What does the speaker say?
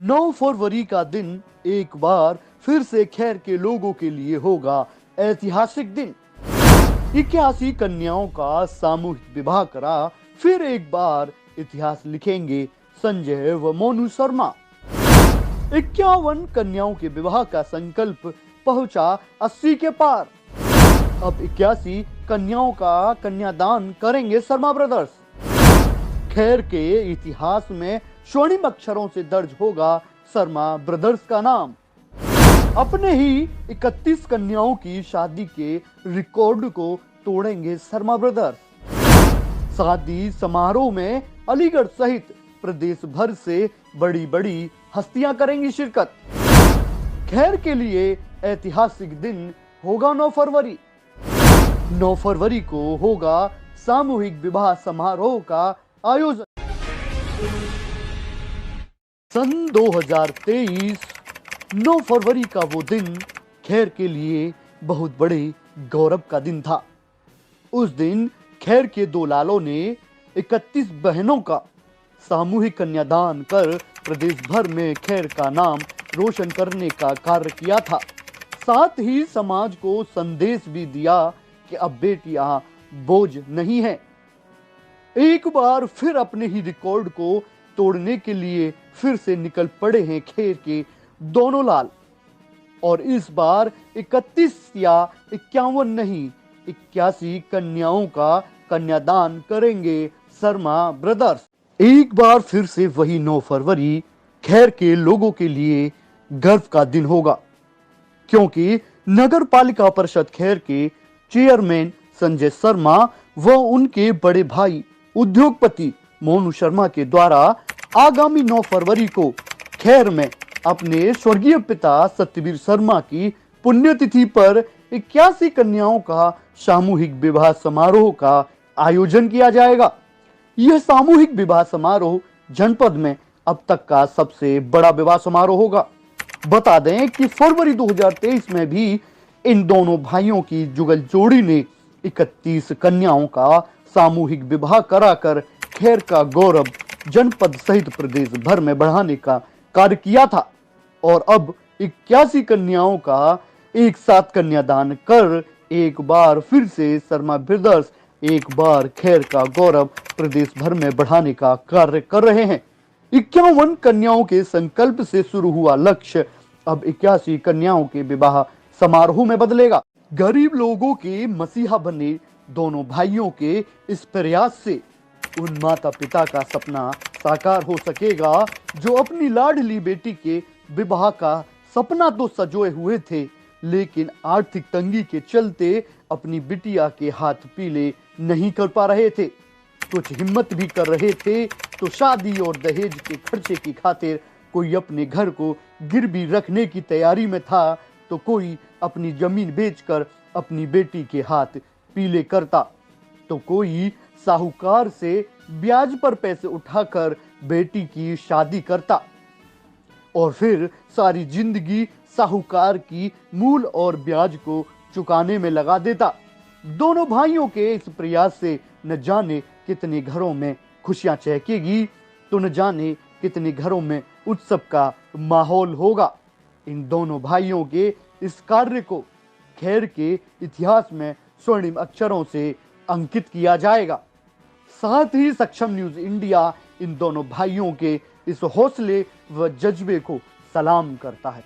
9 फरवरी का दिन एक बार फिर से खैर के लोगों के लिए होगा ऐतिहासिक दिन। 81 कन्याओं का सामूहिक विवाह करा, फिर एक बार इतिहास लिखेंगे संजय व मोनू शर्मा। 51 कन्याओं के विवाह का संकल्प पहुंचा 80 के पार। अब 81 कन्याओं का कन्यादान करेंगे शर्मा ब्रदर्स। खैर के इतिहास में स्वर्णिम अक्षरों से दर्ज होगा शर्मा ब्रदर्स का नाम। अपने ही 31 कन्याओं की शादी के रिकॉर्ड को तोड़ेंगे शर्मा ब्रदर्स। शादी समारोह में अलीगढ़ सहित प्रदेश भर से बड़ी बड़ी हस्तियां करेंगी शिरकत। खैर के लिए ऐतिहासिक दिन होगा 9 फरवरी। 9 फरवरी को होगा सामूहिक विवाह समारोह का आयोजन। सन 2023 9 फरवरी का वो दिन खैर के लिए बहुत बड़े गौरव का दिन था। उस दिन खैर के दो लालों ने 31 बहनों का सामूहिक कन्यादान कर प्रदेश भर में खैर का नाम रोशन करने का कार्य किया था। साथ ही समाज को संदेश भी दिया कि अब बेटियां बोझ नहीं है। एक बार फिर अपने ही रिकॉर्ड को तोड़ने के लिए फिर से निकल पड़े हैं खैर के दोनों लाल। और इस बार 31 या 51 नहीं, 81 कन्याओं का कन्यादान करेंगे शर्मा ब्रदर्स। एक बार फिर से वही 9 फरवरी खैर के लोगों के लिए गर्व का दिन होगा, क्योंकि नगर पालिका परिषद खैर के चेयरमैन संजय शर्मा व उनके बड़े भाई उद्योगपति मोनू शर्मा के द्वारा आगामी 9 फरवरी को खैर में अपने स्वर्गीय पिता सत्यवीर शर्मा की पुण्यतिथि पर 81 कन्याओं का सामूहिक विवाह समारोह का आयोजन किया जाएगा। यह सामूहिक विवाह समारोह जनपद में अब तक का सबसे बड़ा विवाह समारोह होगा। बता दें कि फरवरी 2023 में भी इन दोनों भाइयों की जुगल जोड़ी ने 31 कन्याओं का सामूहिक विवाह कराकर खैर का गौरव जनपद सहित प्रदेश भर में बढ़ाने का कार्य किया था। और अब 81 कन्याओं का एक साथ कन्यादान कर एक बार फिर से शर्मा ब्रदर्स एक बार खैर का गौरव प्रदेश भर में बढ़ाने का कार्य कर रहे हैं। 51 कन्याओं के संकल्प से शुरू हुआ लक्ष्य अब 81 कन्याओं के विवाह समारोह में बदलेगा। गरीब लोगों के मसीहा बने दोनों भाइयों के इस प्रयास से उन माता पिता का सपना साकार हो सकेगा जो अपनी लाडली बेटी के विवाह का सपना तो सजोए हुए थे, लेकिन आर्थिक तंगी के चलते अपनी बिटिया के हाथ पीले नहीं कर पा रहे थे। कुछ हिम्मत भी कर रहे थे तो शादी और दहेज के खर्चे की खातिर कोई अपने घर को गिरवी रखने की तैयारी में था, तो कोई अपनी जमीन बेचकर अपनी बेटी के हाथ पीले करता, तो कोई साहूकार से ब्याज पर पैसे उठाकर बेटी की शादी करता और फिर सारी जिंदगी साहूकार की मूल और ब्याज को चुकाने में लगा देता। दोनों भाइयों के इस प्रयास से न जाने कितने घरों में खुशियां चहकेगी, तो न जाने कितने घरों में उत्सव का माहौल होगा। इन दोनों भाइयों के इस कार्य को खैर के इतिहास में स्वर्णिम अक्षरों से अंकित किया जाएगा। साथ ही सक्षम न्यूज इंडिया इन दोनों भाइयों के इस हौसले व जज्बे को सलाम करता है।